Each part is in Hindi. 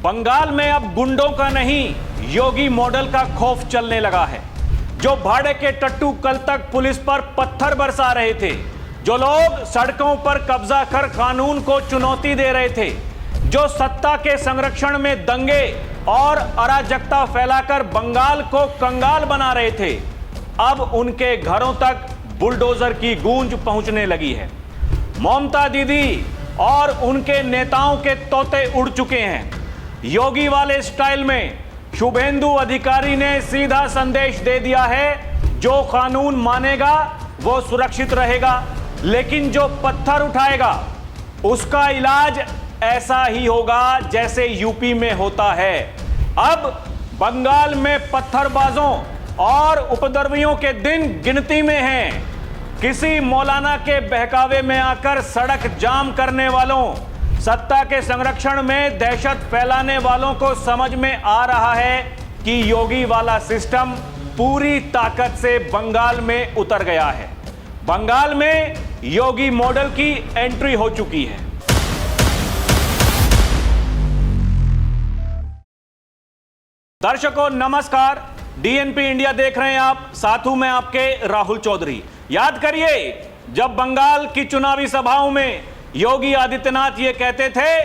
बंगाल में अब गुंडों का नहीं, योगी मॉडल का खौफ चलने लगा है। जो भाड़े के टट्टू कल तक पुलिस पर पत्थर बरसा रहे थे, जो लोग सड़कों पर कब्जा कर कानून को चुनौती दे रहे थे, जो सत्ता के संरक्षण में दंगे और अराजकता फैलाकर बंगाल को कंगाल बना रहे थे, अब उनके घरों तक बुलडोजर की गूंज पहुंचने लगी है। ममता दीदी और उनके नेताओं के तोते उड़ चुके हैं। योगी वाले स्टाइल में शुभेंदु अधिकारी ने सीधा संदेश दे दिया है, जो कानून मानेगा वो सुरक्षित रहेगा, लेकिन जो पत्थर उठाएगा उसका इलाज ऐसा ही होगा जैसे यूपी में होता है। अब बंगाल में पत्थरबाजों और उपद्रवियों के दिन गिनती में हैं। किसी मौलाना के बहकावे में आकर सड़क जाम करने वालों, सत्ता के संरक्षण में दहशत फैलाने वालों को समझ में आ रहा है कि योगी वाला सिस्टम पूरी ताकत से बंगाल में उतर गया है। बंगाल में योगी मॉडल की एंट्री हो चुकी है। दर्शकों नमस्कार, डीएनपी इंडिया देख रहे हैं आप, साथ हूं मैं आपके राहुल चौधरी। याद करिए, जब बंगाल की चुनावी सभाओं में योगी आदित्यनाथ ये कहते थे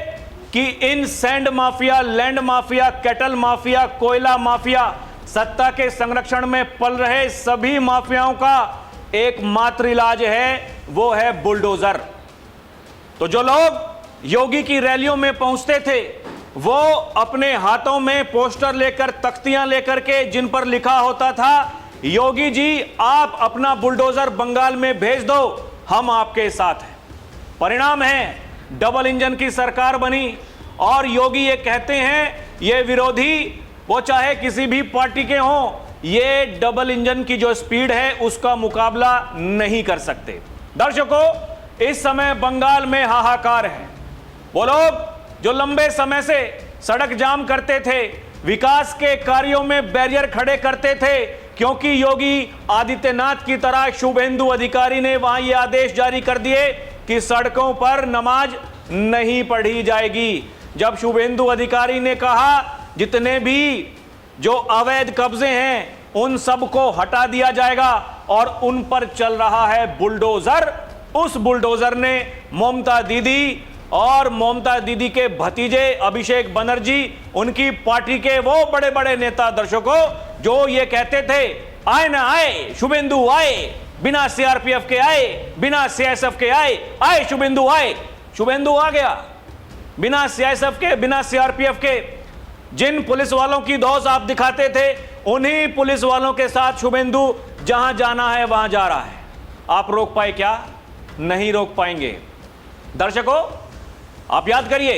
कि इन sand mafia, land mafia, cattle mafia, कोयला माफिया, सत्ता के संरक्षण में पल रहे सभी माफियाओं का एकमात्र इलाज है, वो है बुलडोजर। तो जो लोग योगी की रैलियों में पहुंचते थे, वो अपने हाथों में पोस्टर लेकर, तख्तियां लेकर के, जिन पर लिखा होता था, योगी जी आप अपना बुलडोजर बंगाल में भेज दो, हम आपके साथ हैं। परिणाम है डबल इंजन की सरकार बनी और योगी ये कहते हैं, ये विरोधी वो चाहे किसी भी पार्टी के हों, ये डबल इंजन की जो स्पीड है उसका मुकाबला नहीं कर सकते। दर्शकों, इस समय बंगाल में हाहाकार है। वो लोग जो लंबे समय से सड़क जाम करते थे, विकास के कार्यों में बैरियर खड़े करते थे, क्योंकि योगी आदित्यनाथ की तरह शुभेंदु अधिकारी ने वहां ये आदेश जारी कर दिए कि सड़कों पर नमाज नहीं पढ़ी जाएगी। जब शुभेंदु अधिकारी ने कहा जितने भी जो अवैध कब्जे हैं उन सबको हटा दिया जाएगा और उन पर चल रहा है बुलडोजर, उस बुलडोजर ने ममता दीदी और ममता दीदी के भतीजे अभिषेक बनर्जी, उनकी पार्टी के वो बड़े बड़े नेता, दर्शकों, जो ये कहते थे आए ना आए शुभेंदु आए, बिना सीआरपीएफ के आए, बिना सीएसएफ के आए, आए शुभेंदु आए। शुभेंदु आ गया, बिना सीएसएफ के, बिना सीआरपीएफ के। जिन पुलिस वालों की धौंस आप दिखाते थे, उन्हीं पुलिस वालों के साथ शुभेंदु जहां जाना है वहां जा रहा है। आप रोक पाए क्या? नहीं रोक पाएंगे। दर्शकों, आप याद करिए,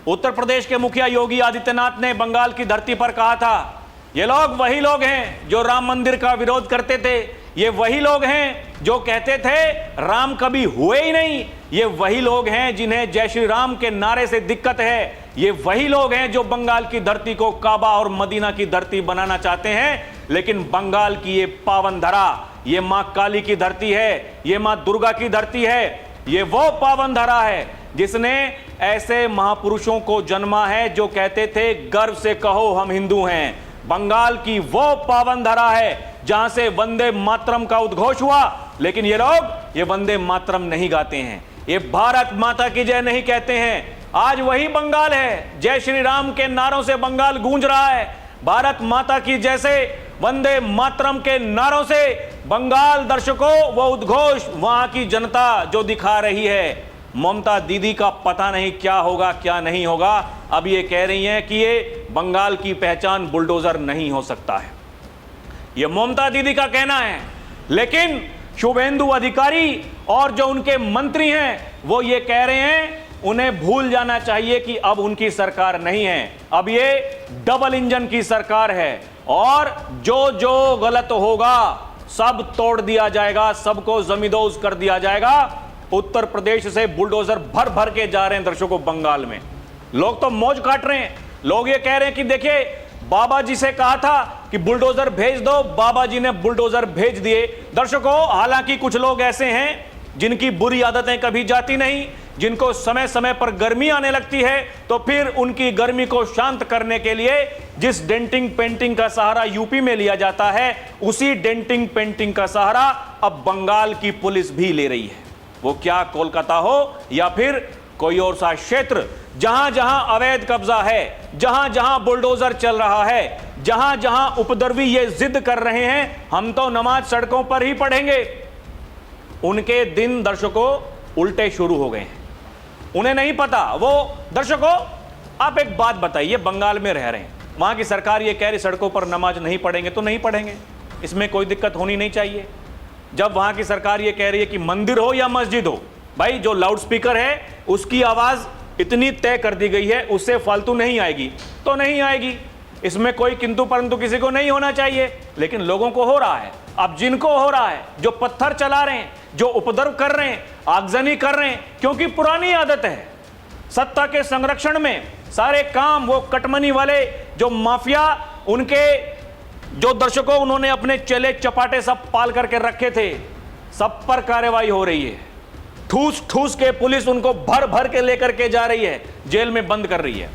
उत्तर प्रदेश के मुखिया योगी आदित्यनाथ ने बंगाल की धरती पर कहा था, ये लोग वही लोग हैं जो राम मंदिर का विरोध करते थे, ये वही लोग हैं जो कहते थे राम कभी हुए ही नहीं, ये वही लोग हैं जिन्हें जय श्री राम के नारे से दिक्कत है, ये वही लोग हैं जो बंगाल की धरती को काबा और मदीना की धरती बनाना चाहते हैं। लेकिन बंगाल की ये पावन धरा, ये मां काली की धरती है, ये मां दुर्गा की धरती है, ये वो पावन धरा है जिसने ऐसे महापुरुषों को जन्मा है जो कहते थे गर्व से कहो हम हिंदू हैं। बंगाल की वो पावन धरा है जहां से वंदे मातरम का उद्घोष हुआ, लेकिन ये लोग ये वंदे मातरम नहीं गाते हैं, ये भारत माता की जय नहीं कहते हैं। आज वही बंगाल है, जय श्री राम के नारों से बंगाल गूंज रहा है, भारत माता की जैसे वंदे मातरम के नारों से बंगाल, दर्शकों, वो उद्घोष वहां की जनता जो दिखा रही है। ममता दीदी का पता नहीं क्या होगा क्या नहीं होगा। अब ये कह रही हैं कि ये बंगाल की पहचान बुलडोजर नहीं हो सकता है, ये ममता दीदी का कहना है। लेकिन शुभेंदु अधिकारी और जो उनके मंत्री हैं वो ये कह रहे हैं, उन्हें भूल जाना चाहिए कि अब उनकी सरकार नहीं है, अब ये डबल इंजन की सरकार है और जो जो गलत होगा सब तोड़ दिया जाएगा, सबको जमींदोज कर दिया जाएगा। उत्तर प्रदेश से बुलडोजर भर भर के जा रहे हैं दर्शकों बंगाल में। लोग तो मौज काट रहे हैं, लोग ये कह रहे हैं कि देखिए बाबा जी से कहा था कि बुलडोजर भेज दो, बाबा जी ने बुलडोजर भेज दिए। दर्शकों, हालांकि कुछ लोग ऐसे हैं जिनकी बुरी आदतें कभी जाती नहीं, जिनको समय समय पर गर्मी आने लगती है तो फिर उनकी गर्मी को शांत करने के लिए जिस डेंटिंग पेंटिंग का सहारा यूपी में लिया जाता है, उसी डेंटिंग पेंटिंग का सहारा अब बंगाल की पुलिस भी ले रही है। वो क्या कोलकाता हो या फिर कोई और सा क्षेत्र, जहां जहां अवैध कब्जा है, जहां जहां बुलडोजर चल रहा है, जहां जहां उपद्रवी ये जिद कर रहे हैं हम तो नमाज सड़कों पर ही पढ़ेंगे, उनके दिन दर्शकों उल्टे शुरू हो गए हैं। उन्हें नहीं पता। वो दर्शकों, आप एक बात बताइए, बंगाल में रह रहे हैं, वहां की सरकार ये कह रही सड़कों पर नमाज नहीं पढ़ेंगे तो नहीं पढ़ेंगे, इसमें कोई दिक्कत होनी नहीं चाहिए। जब वहां की सरकार ये कह रही है कि मंदिर हो या मस्जिद हो, भाई जो लाउड स्पीकर है उसकी आवाज इतनी तय कर दी गई है, उससे फालतू नहीं आएगी तो नहीं आएगी, इसमें कोई किंतु परंतु किसी को नहीं होना चाहिए। लेकिन लोगों को हो रहा है। अब जिनको हो रहा है, जो पत्थर चला रहे हैं, जो उपद्रव कर रहे हैं, आगजनी कर रहे हैं, क्योंकि पुरानी आदत है सत्ता के संरक्षण में सारे काम वो कटमनी वाले जो माफिया, उनके जो दर्शकों उन्होंने अपने चेले चपाटे सब पाल करके रखे थे, सब पर कार्रवाई हो रही है। ठूस ठूस के पुलिस उनको भर भर के लेकर के जा रही है, जेल में बंद कर रही है।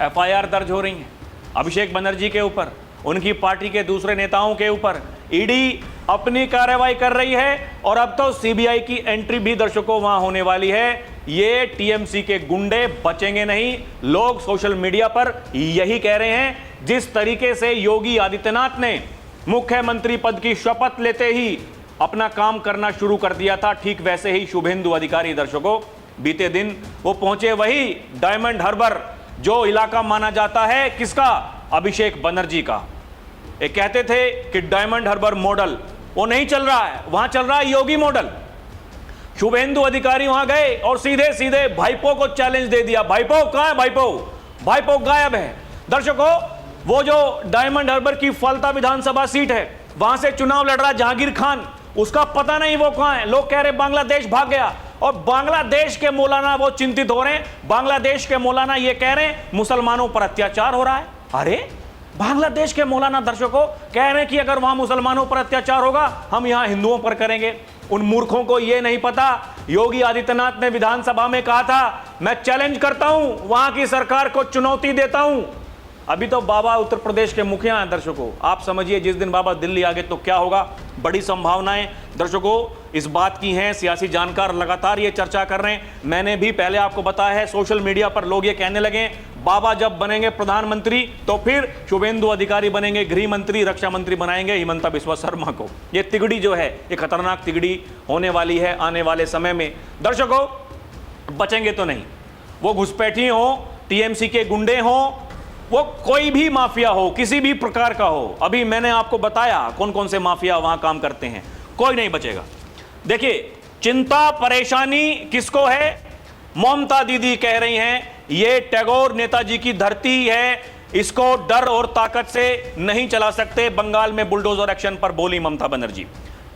एफआईआर दर्ज हो रही है अभिषेक बनर्जी के ऊपर, उनकी पार्टी के दूसरे नेताओं के ऊपर। ईडी अपनी कार्रवाई कर रही है और अब तो सीबीआई की एंट्री भी दर्शकों वहां होने वाली है। ये टीएमसी के गुंडे बचेंगे नहीं। लोग सोशल मीडिया पर यही कह रहे हैं। जिस तरीके से योगी आदित्यनाथ ने मुख्यमंत्री पद की शपथ लेते ही अपना काम करना शुरू कर दिया था, ठीक वैसे ही शुभेंदु अधिकारी दर्शकों बीते दिन वो पहुंचे वही डायमंड हार्बर, जो इलाका माना जाता है किसका, अभिषेक बनर्जी का। ये कहते थे कि डायमंड हार्बर मॉडल वो नहीं चल रहा है, वहां चल रहा है योगी मॉडल। शुभेंदु अधिकारी वहां गए और सीधे सीधे भाईपो को चैलेंज दे दिया। भाईपो कहां है? भाईपो गायब है। दर्शकों, वो जो डायमंड हार्बर की फलता विधानसभा सीट है, वहां से चुनाव लड़ रहा जहांगीर खान, उसका पता नहीं वो कहां है। लोग कह रहे बांग्लादेश भाग गया, और बांग्लादेश के मौलाना वो चिंतित हो रहे हैं। बांग्लादेश के मौलाना ये कह रहे हैं मुसलमानों पर अत्याचार हो रहा है। अरे बांग्लादेश के मौलाना दर्शकों कह रहे हैं कि अगर वहां मुसलमानों पर अत्याचार होगा हम यहां हिंदुओं पर करेंगे। उन मूर्खों को यह नहीं पता, योगी आदित्यनाथ ने विधानसभा में कहा था मैं चैलेंज करता हूं, वहां की सरकार को चुनौती देता हूं। अभी तो बाबा उत्तर प्रदेश के मुखिया हैं दर्शकों, आप समझिए जिस दिन बाबा दिल्ली आ गए तो क्या होगा। बड़ी संभावनाएं दर्शकों इस बात की हैं, सियासी जानकार लगातार ये चर्चा कर रहे हैं। मैंने भी पहले आपको बताया है, सोशल मीडिया पर लोग ये कहने लगे बाबा जब बनेंगे प्रधानमंत्री तो फिर शुभेंदु अधिकारी बनेंगे गृह मंत्री, रक्षा मंत्री बनाएंगे हिमंता बिस्वा शर्मा को। ये तिगड़ी जो है, ये खतरनाक तिगड़ी होने वाली है आने वाले समय में। दर्शकों, बचेंगे तो नहीं, वो घुसपैठी हो, टीएमसी के गुंडे हों, वो कोई भी माफिया हो, किसी भी प्रकार का हो। अभी मैंने आपको बताया कौन कौन से माफिया वहां काम करते हैं, कोई नहीं बचेगा। देखिए, चिंता परेशानी किसको है? ममता दीदी कह रही हैं ये टैगोर नेताजी की धरती है, इसको डर और ताकत से नहीं चला सकते। बंगाल में बुलडोजर एक्शन पर बोली ममता बनर्जी।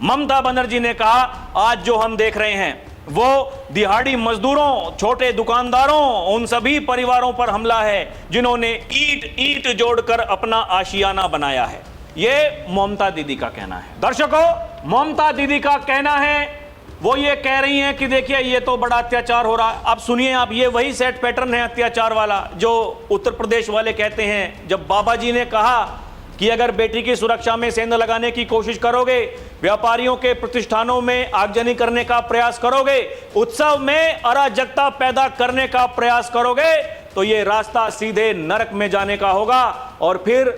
ममता बनर्जी ने कहा आज जो हम देख रहे हैं वो दिहाड़ी मजदूरों, छोटे दुकानदारों, उन सभी परिवारों पर हमला है जिन्होंने ईंट ईंट जोड़कर अपना आशियाना बनाया है। ये ममता दीदी का कहना है। दर्शकों, ममता दीदी का कहना है, वो ये कह रही हैं कि देखिए ये तो बड़ा अत्याचार हो रहा है। अब सुनिए आप, ये वही सेट पैटर्न है अत्याचार वाला जो उत्तर प्रदेश वाले कहते हैं। जब बाबा जी ने कहा कि अगर बेटी की सुरक्षा में सेंध लगाने की कोशिश करोगे, व्यापारियों के प्रतिष्ठानों में आगजनी करने का प्रयास करोगे, उत्सव में अराजकता पैदा करने का प्रयास करोगे, तो ये रास्ता सीधे नरक में जाने का होगा। और फिर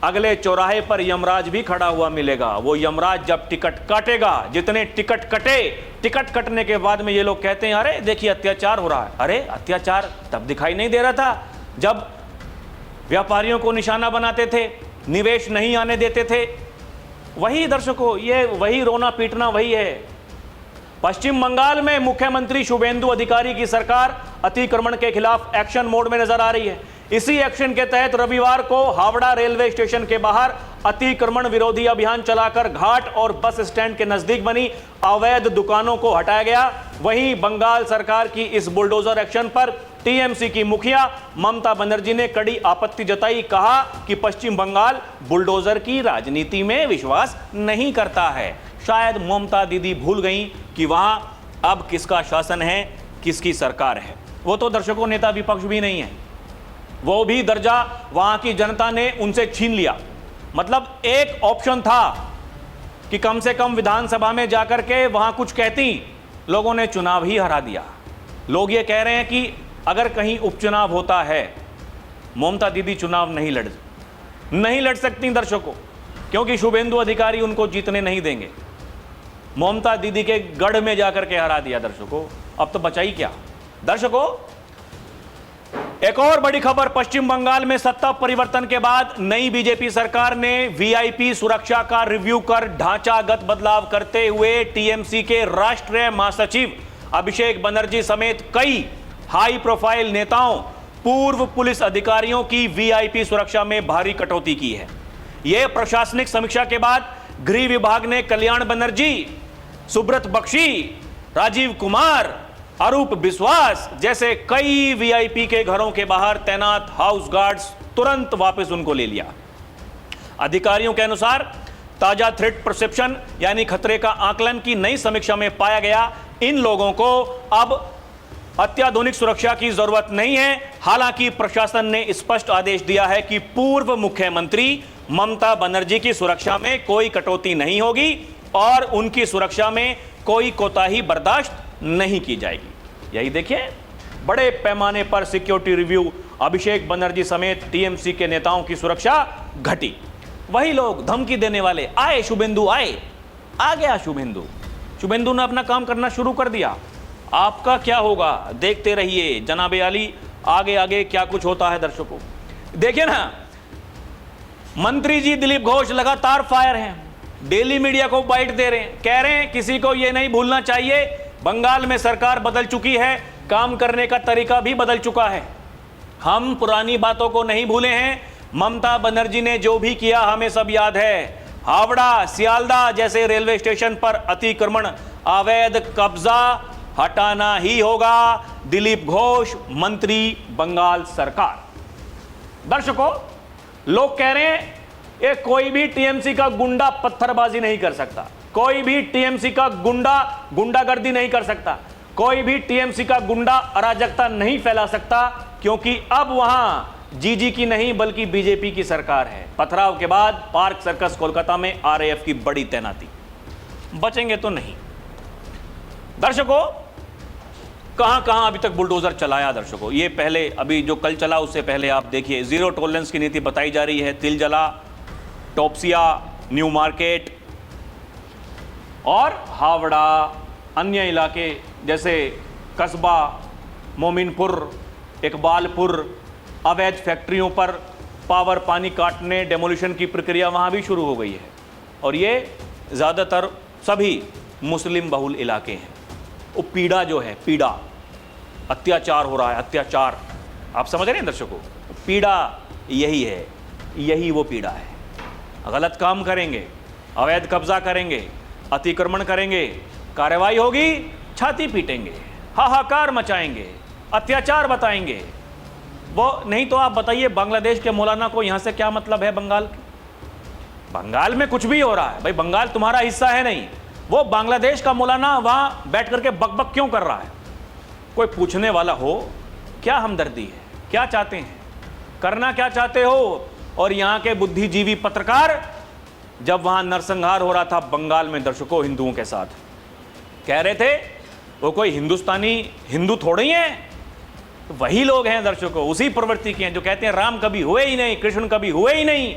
अगले चौराहे पर यमराज भी खड़ा हुआ मिलेगा। वो यमराज जब टिकट काटेगा, जितने टिकट कटे, टिकट कटने के बाद में ये लोग कहते हैं अरे देखिए अत्याचार हो रहा है। अरे अत्याचार तब दिखाई नहीं दे रहा था जब व्यापारियों को निशाना बनाते थे, निवेश नहीं आने देते थे। वही दर्शकों, ये वही रोना पीटना वही है। पश्चिम बंगाल में मुख्यमंत्री शुभेंदु अधिकारी की सरकार अतिक्रमण के खिलाफ एक्शन मोड में नजर आ रही है। इसी एक्शन के तहत रविवार को हावड़ा रेलवे स्टेशन के बाहर अतिक्रमण विरोधी अभियान चलाकर घाट और बस स्टैंड के नजदीक बनी अवैध दुकानों को हटाया गया। वहीं बंगाल सरकार की इस बुलडोजर एक्शन पर टीएमसी की मुखिया ममता बनर्जी ने कड़ी आपत्ति जताई। कहा कि पश्चिम बंगाल बुलडोजर की राजनीति में विश्वास नहीं करता है। शायद ममता दीदी भूल गई कि वहां अब किसका शासन है, किसकी सरकार है। वो तो दर्शकों नेता विपक्ष भी नहीं है, वो भी दर्जा वहां की जनता ने उनसे छीन लिया। मतलब एक ऑप्शन था कि कम से कम विधानसभा में जाकर के वहां कुछ कहती, लोगों ने चुनाव ही हरा दिया। लोग ये कह रहे हैं कि अगर कहीं उपचुनाव होता है, ममता दीदी चुनाव नहीं लड़ सकती दर्शकों, क्योंकि शुभेंदु अधिकारी उनको जीतने नहीं देंगे। ममता दीदी के गढ़ में जाकर के हरा दिया दर्शकों, अब तो बचा ही क्या। दर्शकों, एक और बड़ी खबर, पश्चिम बंगाल में सत्ता परिवर्तन के बाद नई बीजेपी सरकार ने वीआईपी सुरक्षा का रिव्यू कर ढांचागत बदलाव करते हुए टीएमसी के राष्ट्रीय महासचिव अभिषेक बनर्जी समेत कई हाई प्रोफाइल नेताओं, पूर्व पुलिस अधिकारियों की वीआईपी सुरक्षा में भारी कटौती की है। यह प्रशासनिक समीक्षा के बाद गृह विभाग ने कल्याण बनर्जी, सुब्रत बख्शी, राजीव कुमार, अरूप विश्वास जैसे कई वीआईपी के घरों के बाहर तैनात हाउस गार्ड्स तुरंत वापस उनको ले लिया। अधिकारियों के अनुसार ताजा थ्रेट परसेप्शन यानी खतरे का आकलन की नई समीक्षा में पाया गया, इन लोगों को अब अत्याधुनिक सुरक्षा की जरूरत नहीं है। हालांकि प्रशासन ने स्पष्ट आदेश दिया है कि पूर्व मुख्यमंत्री ममता बनर्जी की सुरक्षा में कोई कटौती नहीं होगी और उनकी सुरक्षा में कोई कोताही बर्दाश्त नहीं की जाएगी। यही देखिए, बड़े पैमाने पर सिक्योरिटी रिव्यू, अभिषेक बनर्जी समेत टीएमसी के नेताओं की सुरक्षा घटी। वही लोग धमकी देने वाले आए, शुभेंदु आए, आ गया शुभेंदु ने अपना काम करना शुरू कर दिया। आपका क्या होगा देखते रहिए जनाबे आली, आगे आगे क्या कुछ होता है। दर्शकों देखिए ना, मंत्री जी दिलीप घोष लगातार फायर हैं, डेली मीडिया को बाइट दे रहे हैं, कह रहे हैं किसी को यह नहीं भूलना चाहिए बंगाल में सरकार बदल चुकी है, काम करने का तरीका भी बदल चुका है, हम पुरानी बातों को नहीं भूले हैं। ममता बनर्जी ने जो भी किया हमें सब याद है। हावड़ा, सियालदा जैसे रेलवे स्टेशन पर अतिक्रमण, अवैध कब्जा हटाना ही होगा। दिलीप घोष, मंत्री, बंगाल सरकार। दर्शकों, लोग कह रहे हैं ये कोई भी टीएमसी का गुंडा पत्थरबाजी नहीं कर सकता, कोई भी टीएमसी का गुंडा गुंडागर्दी नहीं कर सकता, कोई भी टीएमसी का गुंडा अराजकता नहीं फैला सकता, क्योंकि अब वहां जीजी की नहीं बल्कि बीजेपी की सरकार है। पथराव के बाद पार्क सर्कस कोलकाता में आरएएफ की बड़ी तैनाती, बचेंगे तो नहीं। दर्शकों, कहां कहां अभी तक बुलडोजर चलाया। दर्शकों, ये पहले अभी जो कल चला उससे पहले आप देखिए, जीरो टॉलरेंस की नीति बताई जा रही है। तिलजला, टॉपसिया, न्यू मार्केट और हावड़ा, अन्य इलाके जैसे कस्बा, मोमिनपुर, इकबालपुर, अवैध फैक्ट्रियों पर पावर पानी काटने, डेमोलिशन की प्रक्रिया वहाँ भी शुरू हो गई है। और ये ज़्यादातर सभी मुस्लिम बहुल इलाके हैं। वो पीड़ा जो है, पीड़ा, अत्याचार हो रहा है, अत्याचार, आप समझ रहे हैं दर्शकों, पीड़ा यही है, यही वो पीड़ा है। गलत काम करेंगे, अवैध कब्जा करेंगे, अतिक्रमण करेंगे, कार्रवाई होगी, छाती पीटेंगे, हाहाकार मचाएंगे, अत्याचार बताएंगे। वो नहीं तो आप बताइए, बांग्लादेश के मौलाना को यहां से क्या मतलब है बंगाल के? बंगाल में कुछ भी हो रहा है भाई, बंगाल तुम्हारा हिस्सा है नहीं। वो बांग्लादेश का मौलाना वहां बैठ करके बकबक क्यों कर रहा है? कोई पूछने वाला हो, क्या हमदर्दी है, क्या चाहते हैं, करना क्या चाहते हो? और यहाँ के बुद्धिजीवी पत्रकार जब वहां नरसंहार हो रहा था बंगाल में दर्शकों हिंदुओं के साथ, कह रहे थे वो कोई हिंदुस्तानी हिंदू थोड़े ही हैं, तो वही लोग हैं दर्शकों, उसी प्रवृत्ति के हैं जो कहते हैं राम कभी हुए ही नहीं, कृष्ण कभी हुए ही नहीं।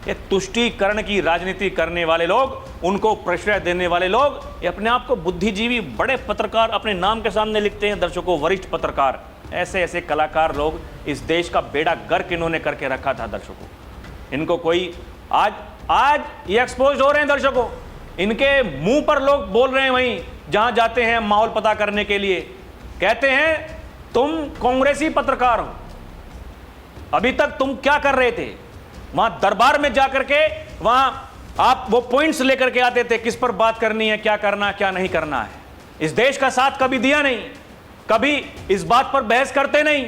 ये तुष्टीकरण की राजनीति करने वाले लोग, उनको प्रश्रय देने वाले लोग, ये अपने आप को बुद्धिजीवी बड़े पत्रकार अपने नाम के सामने लिखते हैं दर्शकों, वरिष्ठ पत्रकार। ऐसे ऐसे कलाकार लोग इस देश का बेड़ा गर्क इन्होंने करके रखा था दर्शकों। इनको कोई आज ये एक्सपोज हो रहे हैं दर्शकों, इनके मुंह पर लोग बोल रहे हैं, वहीं जहां जाते हैं माहौल पता करने के लिए, कहते हैं तुम कांग्रेसी पत्रकार हो, अभी तक तुम क्या कर रहे थे? वहां दरबार में जाकर के वहां आप वो पॉइंट्स लेकर के आते थे, किस पर बात करनी है, क्या करना क्या नहीं करना है। इस देश का साथ कभी दिया नहीं, कभी इस बात पर बहस करते नहीं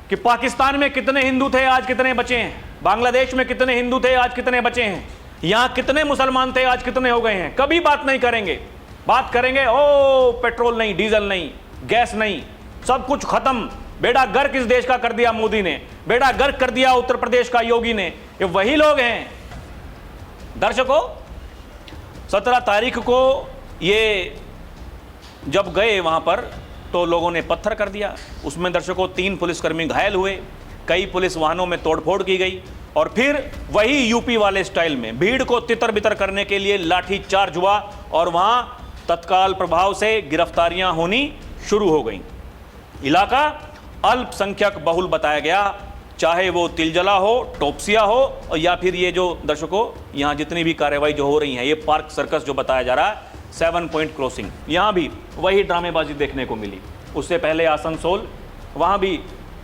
कि पाकिस्तान में कितने हिंदू थे, आज कितने बचे हैं, बांग्लादेश में कितने हिंदू थे, आज कितने बचे हैं, यहां कितने मुसलमान थे, आज कितने हो गए हैं। कभी बात नहीं करेंगे। बात करेंगे ओ पेट्रोल नहीं, डीजल नहीं, गैस नहीं, सब कुछ खत्म, बेड़ा गर्क इस देश का कर दिया मोदी ने, बेड़ा गर्क कर दिया उत्तर प्रदेश का योगी ने। ये वही लोग हैं दर्शकों। 17 तारीख को ये जब गए वहां पर तो लोगों ने पत्थर कर दिया, उसमें दर्शकों 3 पुलिसकर्मी घायल हुए, कई पुलिस वाहनों में तोड़फोड़ की गई और फिर वही यूपी वाले स्टाइल में भीड़ को तितर बितर करने के लिए लाठी चार्ज हुआ और वहां तत्काल प्रभाव से गिरफ्तारियां होनी शुरू हो गई। इलाका अल्पसंख्यक बहुल बताया गया, चाहे वो तिलजला हो, टोपसिया हो या फिर ये जो दर्शकों यहां जितनी भी कार्रवाई जो हो रही है, ये पार्क सर्कस जो बताया जा रहा है, 7 पॉइंट क्रॉसिंग, यहां भी वही ड्रामेबाजी देखने को मिली। उससे पहले आसनसोल, वहां भी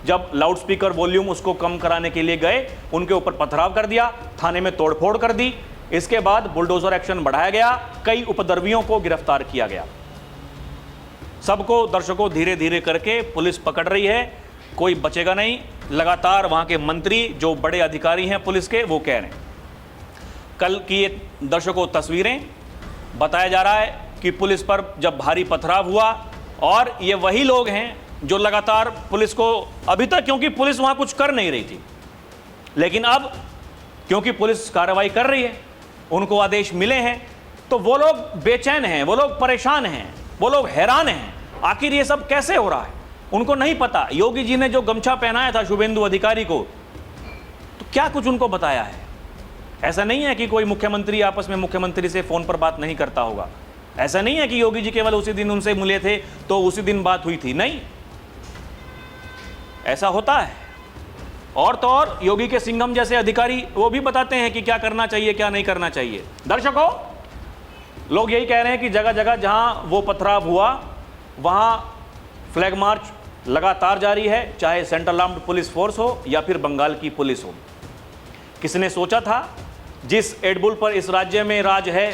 जब लाउडस्पीकर वॉल्यूम उसको कम कराने के लिए गए, उनके ऊपर पथराव कर दिया, थाने में तोड़फोड़ कर दी। इसके बाद बुलडोजर एक्शन बढ़ाया गया, कई उपद्रवियों को गिरफ्तार किया गया। सबको दर्शकों धीरे धीरे करके पुलिस पकड़ रही है, कोई बचेगा नहीं। लगातार वहां के मंत्री जो बड़े अधिकारी हैं पुलिस के, वो कह रहे हैं। कल की ये दर्शकों तस्वीरें बताया जा रहा है कि पुलिस पर जब भारी पथराव हुआ और ये वही लोग हैं जो लगातार पुलिस को अभी तक, क्योंकि पुलिस वहां कुछ कर नहीं रही थी, लेकिन अब क्योंकि पुलिस कार्रवाई कर रही है, उनको आदेश मिले हैं, तो वो लोग बेचैन हैं, वो लोग परेशान हैं, वो लोग हैरान हैं, आखिर ये सब कैसे हो रहा है, उनको नहीं पता। योगी जी ने जो गमछा पहनाया था शुभेंदु अधिकारी को, तो क्या कुछ उनको बताया है? ऐसा नहीं है कि कोई मुख्यमंत्री आपस में मुख्यमंत्री से फोन पर बात नहीं करता होगा, ऐसा नहीं है कि योगी जी केवल उसी दिन उनसे मिले थे तो उसी दिन बात हुई थी, नहीं, ऐसा होता है। और तो और योगी के सिंघम जैसे अधिकारी वो भी बताते हैं कि क्या करना चाहिए क्या नहीं करना चाहिए। दर्शकों, लोग यही कह रहे हैं कि जगह जगह जहां वो पथराव हुआ वहां फ्लैग मार्च लगातार जारी है, चाहे सेंट्रल आर्म्ड पुलिस फोर्स हो या फिर बंगाल की पुलिस हो। किसने सोचा था जिस एडबुल पर इस राज्य में राज है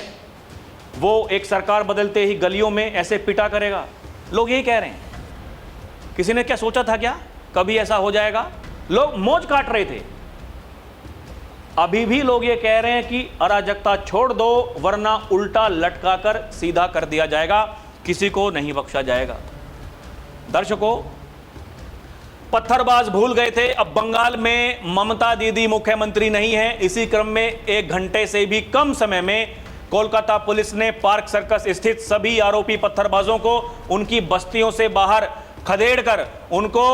वो एक सरकार बदलते ही गलियों में ऐसे पिटा करेगा? लोग यही कह रहे हैं। किसी ने क्या सोचा था क्या कभी ऐसा हो जाएगा? लोग मौज काट रहे थे। अभी भी लोग ये कह रहे हैं कि अराजकता छोड़ दो वरना उल्टा लटकाकर सीधा कर दिया जाएगा, किसी को नहीं बख्शा जाएगा। दर्शकों, पत्थरबाज भूल गए थे, अब बंगाल में ममता दीदी मुख्यमंत्री नहीं है। इसी क्रम में 1 घंटे से भी कम समय में कोलकाता पुलिस ने पार्क सर्कस स्थित सभी आरोपी पत्थरबाजों को उनकी बस्तियों से बाहर खदेड़कर उनको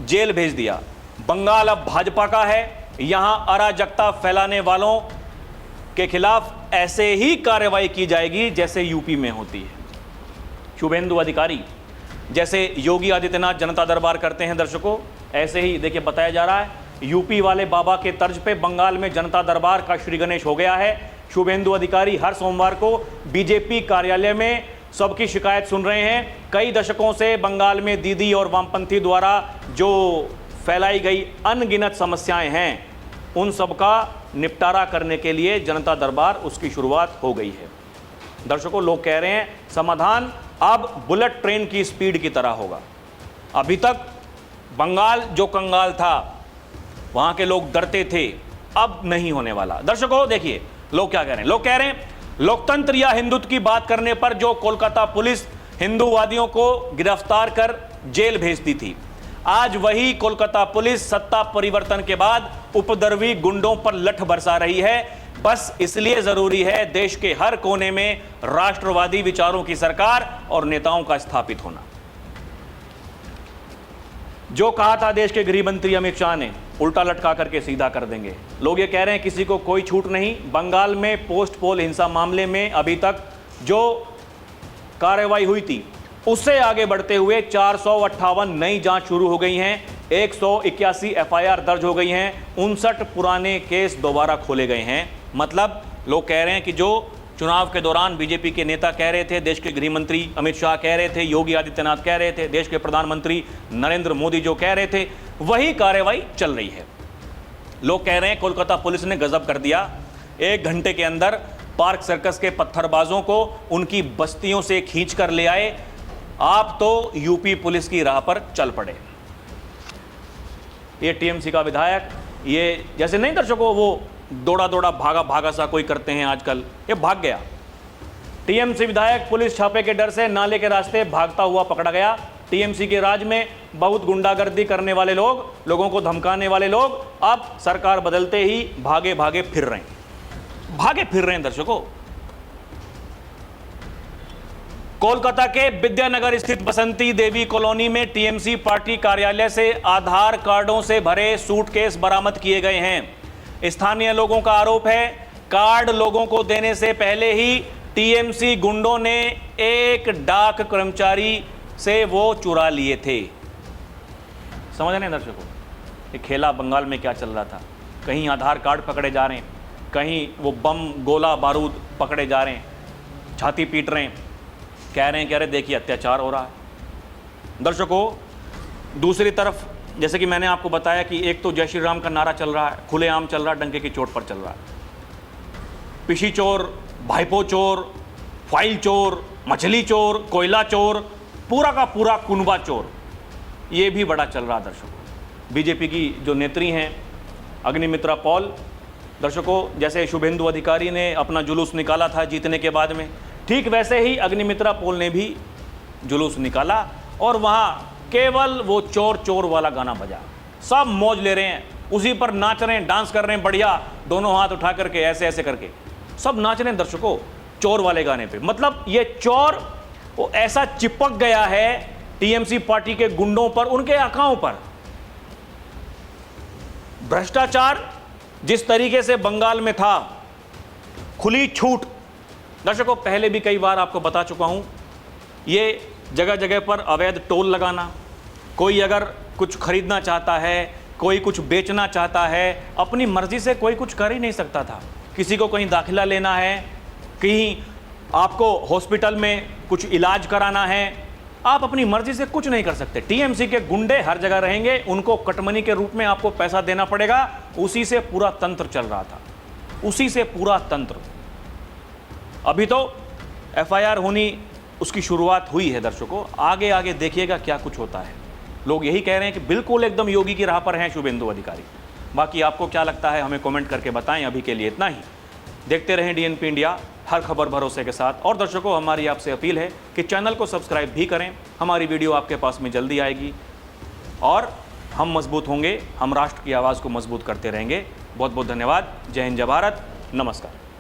जेल भेज दिया। बंगाल अब भाजपा का है, यहां अराजकता फैलाने वालों के खिलाफ ऐसे ही कार्रवाई की जाएगी जैसे यूपी में होती है। शुभेंदु अधिकारी जैसे योगी आदित्यनाथ जनता दरबार करते हैं दर्शकों, ऐसे ही देखिए बताया जा रहा है यूपी वाले बाबा के तर्ज पे बंगाल में जनता दरबार का श्री गणेश हो गया है। शुभेंदु अधिकारी हर सोमवार को बीजेपी कार्यालय में सबकी शिकायत सुन रहे हैं। कई दशकों से बंगाल में दीदी और वामपंथी द्वारा जो फैलाई गई अनगिनत समस्याएं हैं, उन सब का निपटारा करने के लिए जनता दरबार उसकी शुरुआत हो गई है। दर्शकों, लोग कह रहे हैं समाधान अब बुलेट ट्रेन की स्पीड की तरह होगा। अभी तक बंगाल जो कंगाल था, वहां के लोग डरते थे, अब नहीं होने वाला। दर्शकों देखिए लोग क्या कह रहे हैं। लोग कह रहे हैं लोकतंत्र या हिंदुत्व की बात करने पर जो कोलकाता पुलिस हिंदूवादियों को गिरफ्तार कर जेल भेजती थी, आज वही कोलकाता पुलिस सत्ता परिवर्तन के बाद उपद्रवी गुंडों पर लठ बरसा रही है। बस इसलिए जरूरी है देश के हर कोने में राष्ट्रवादी विचारों की सरकार और नेताओं का स्थापित होना। जो कहा था देश के गृह मंत्री अमित शाह ने, उल्टा लटका करके सीधा कर देंगे। लोग ये कह रहे हैं किसी को कोई छूट नहीं। बंगाल में पोस्ट पोल हिंसा मामले में अभी तक जो कार्रवाई हुई थी उससे आगे बढ़ते हुए 458 नई जांच शुरू हो गई हैं, 181 एफआईआर दर्ज हो गई हैं, 59 पुराने केस दोबारा खोले गए हैं। मतलब लोग कह रहे हैं कि जो चुनाव के दौरान बीजेपी के नेता कह रहे थे, देश के गृह मंत्री अमित शाह कह रहे थे, योगी आदित्यनाथ कह रहे थे, देश के प्रधानमंत्री नरेंद्र मोदी जो कह रहे थे, वही कार्रवाई चल रही है। लोग कह रहे हैं कोलकाता पुलिस ने गजब कर दिया। 1 घंटे के अंदर पार्क सर्कस के पत्थरबाजों को उनकी बस्तियों से खींच कर ले आए। आप तो यूपी पुलिस की राह पर चल पड़े। ये टीएमसी का विधायक, ये जैसे नहीं दर्शकों वो दौड़ा दौड़ा भागा भागा सा कोई करते हैं आजकल, ये भाग गया। टीएमसी विधायक पुलिस छापे के डर से नाले के रास्ते भागता हुआ पकड़ा गया। टीएमसी के राज में बहुत गुंडागर्दी करने वाले लोग, लोगों को धमकाने वाले लोग अब सरकार बदलते ही भागे भागे फिर रहे हैं दर्शकों। कोलकाता के विद्यानगर स्थित बसंती देवी कॉलोनी में टीएमसी पार्टी कार्यालय से आधार कार्डों से भरे सूटकेस बरामद किए गए हैं। स्थानीय लोगों का आरोप है कार्ड लोगों को देने से पहले ही टीएमसी गुंडों ने एक डाक कर्मचारी से वो चुरा लिए थे। समझ रहे हैं दर्शकों, ये खेला बंगाल में क्या चल रहा था। कहीं आधार कार्ड पकड़े जा रहे हैं, कहीं वो बम गोला बारूद पकड़े जा रहे हैं, छाती पीट रहे हैं, कह रहे हैं कि अरे देखिए अत्याचार हो रहा है। दर्शकों दूसरी तरफ जैसे कि मैंने आपको बताया कि एक तो जय श्री राम का नारा चल रहा है, खुलेआम चल रहा है, डंके की चोट पर चल रहा है। पिशी चोर, भाईपो चोर, फाइल चोर, मछली चोर, कोयला चोर, पूरा का पूरा कुनबा चोर, ये भी बड़ा चल रहा है दर्शकों। बीजेपी की जो नेत्री हैं अग्निमित्रा पॉल, दर्शकों जैसे शुभेंदु अधिकारी ने अपना जुलूस निकाला था जीतने के बाद में, ठीक वैसे ही अग्निमित्रा पॉल ने भी जुलूस निकाला और वहाँ केवल वो चोर चोर वाला गाना बजा। सब मौज ले रहे हैं, उसी पर नाच रहे हैं, डांस कर रहे हैं बढ़िया, दोनों हाथ उठा करके ऐसे ऐसे करके सब नाच रहे हैं दर्शकों चोर वाले गाने पे। मतलब ये चोर वो ऐसा चिपक गया है टीएमसी पार्टी के गुंडों पर, उनके आंखों पर। भ्रष्टाचार जिस तरीके से बंगाल में था, खुली छूट, दर्शकों पहले भी कई बार आपको बता चुका हूं, ये जगह जगह पर अवैध टोल लगाना, कोई अगर कुछ खरीदना चाहता है, कोई कुछ बेचना चाहता है, अपनी मर्जी से कोई कुछ कर ही नहीं सकता था। किसी को कहीं दाखिला लेना है, कहीं आपको हॉस्पिटल में कुछ इलाज कराना है, आप अपनी मर्जी से कुछ नहीं कर सकते। टीएमसी के गुंडे हर जगह रहेंगे, उनको कटमनी के रूप में आपको पैसा देना पड़ेगा। उसी से पूरा तंत्र चल रहा था, उसी से पूरा तंत्र। अभी तो एफआईआर होनी उसकी शुरुआत हुई है दर्शकों, आगे आगे देखिएगा क्या कुछ होता है। लोग यही कह रहे हैं कि बिल्कुल एकदम योगी की राह पर हैं शुभेंदु अधिकारी। बाकी आपको क्या लगता है हमें कमेंट करके बताएं। अभी के लिए इतना ही। देखते रहें डीएनपी इंडिया, हर खबर भरोसे के साथ। और दर्शकों हमारी आपसे अपील है कि चैनल को सब्सक्राइब भी करें, हमारी वीडियो आपके पास में जल्दी आएगी और हम मजबूत होंगे, हम राष्ट्र की आवाज़ को मजबूत करते रहेंगे। बहुत बहुत धन्यवाद। जय हिंद, जय भारत, नमस्कार।